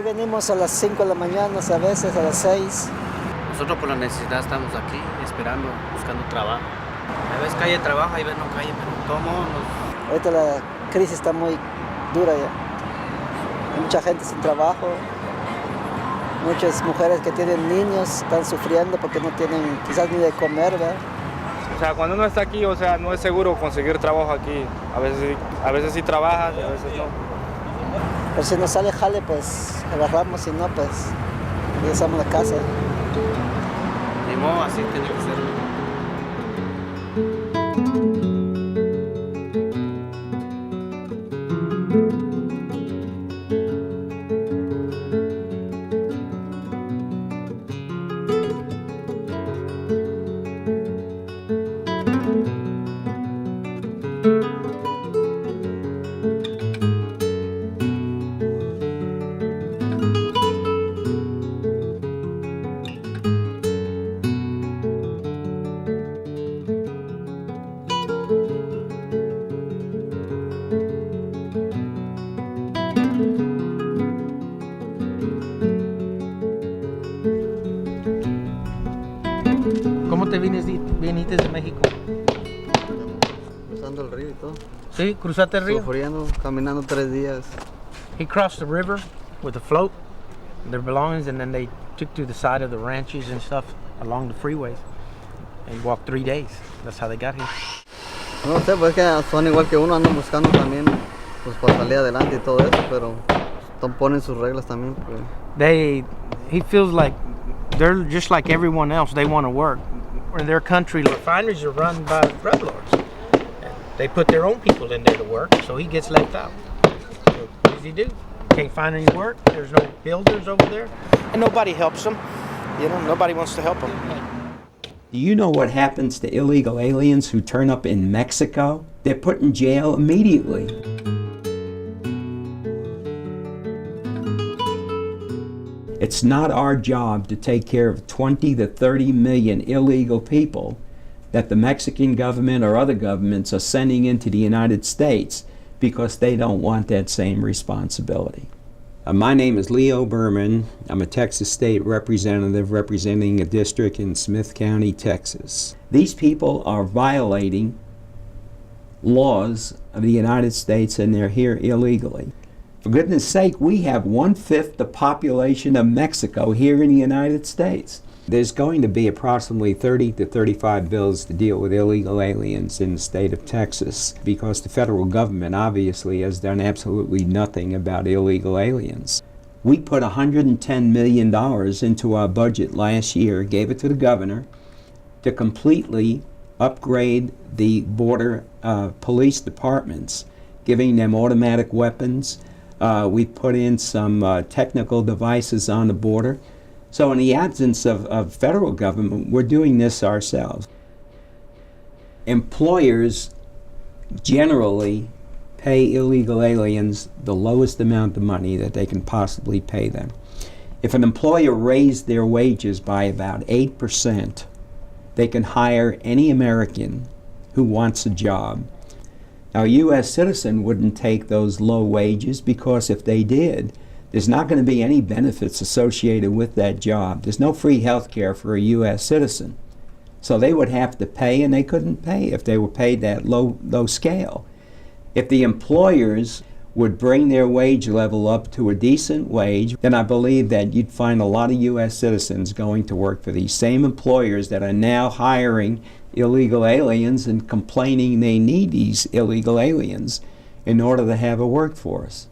venimos a las 5 de la mañana, a veces a las 6. Nosotros por la necesidad estamos aquí, esperando, buscando trabajo. A veces que haya trabajo, a veces no cae, pero todo modo Ahorita la crisis está muy dura ya. Hay mucha gente sin trabajo. Muchas mujeres que tienen niños están sufriendo porque no tienen quizás ni de comer, ¿verdad? O sea, cuando uno está aquí, o sea, no es seguro conseguir trabajo aquí. A veces sí trabajas y a veces no. Pero si nos sale jale, pues agarramos, si no, pues regresamos a la casa. Ni modo, así tiene que ser. ¿Cómo te viniste de México? Cruzando el río y todo. Sí, cruzaste el río. Sufriendo, caminando 3 días. He crossed the river with a float, their belongings, and then they took to the side of the ranches and stuff along the freeways and walked 3 days. That's how they got here. No sé, pues que son igual que uno, andan buscando también pues para salir adelante y todo eso, pero ponen sus reglas también. He feels like they're just like everyone else. They want to work. In their country, refineries are run by drug lords. They put their own people in there to work, so he gets left out. So what does he do? Can't find any work. There's no builders over there, and nobody helps him. You know, nobody wants to help him. Do you know what happens to illegal aliens who turn up in Mexico? They're put in jail immediately. It's not our job to take care of 20 to 30 million illegal people that the Mexican government or other governments are sending into the United States because they don't want that same responsibility. My name is Leo Berman. I'm a Texas state representative representing a district in Smith County, Texas. These people are violating laws of the United States and they're here illegally. For goodness sake, we have 1/5 the population of Mexico here in the United States. There's going to be approximately 30 to 35 bills to deal with illegal aliens in the state of Texas because the federal government obviously has done absolutely nothing about illegal aliens. We put $110 million into our budget last year, gave it to the governor, to completely upgrade the border police departments, giving them automatic weapons. We put in some technical devices on the border. So in the absence of federal government, we're doing this ourselves. Employers generally pay illegal aliens the lowest amount of money that they can possibly pay them. If an employer raised their wages by about 8%, they can hire any American who wants a job. Now, a U.S. citizen wouldn't take those low wages because if they did, there's not going to be any benefits associated with that job. There's no free health care for a U.S. citizen. So they would have to pay, and they couldn't pay if they were paid that low scale. If the employers would bring their wage level up to a decent wage, then I believe that you'd find a lot of U.S. citizens going to work for these same employers that are now hiring illegal aliens and complaining they need these illegal aliens in order to have a workforce.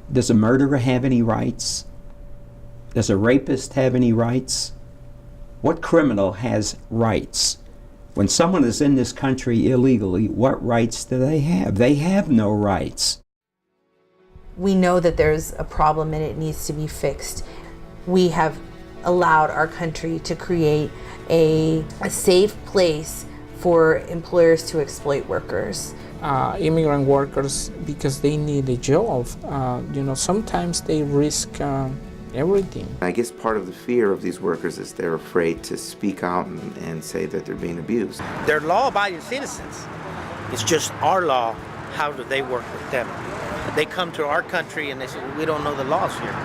Does a murderer have any rights? Does a rapist have any rights? What criminal has rights? When someone is in this country illegally, what rights do they have? They have no rights. We know that there's a problem and it needs to be fixed. We have allowed our country to create a safe place for employers to exploit workers. Immigrant workers, because they need a job, sometimes they risk everything. I guess part of the fear of these workers is they're afraid to speak out and say that they're being abused. They're law-abiding citizens. It's just our law. How do they work with them? They come to our country and they say, we don't know the laws here.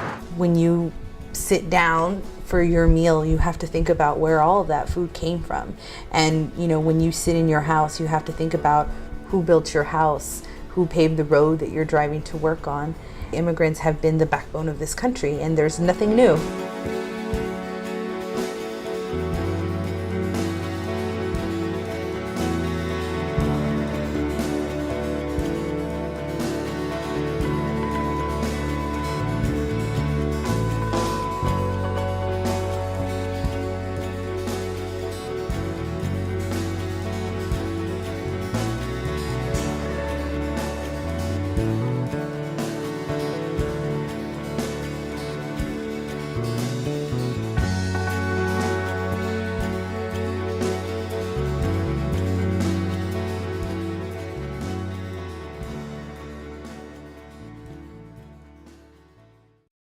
when you sit down for your meal, you have to think about where all of that food came from. And you know, when you sit in your house, you have to think about who built your house, who paved the road that you're driving to work on. Immigrants have been the backbone of this country, and there's nothing new.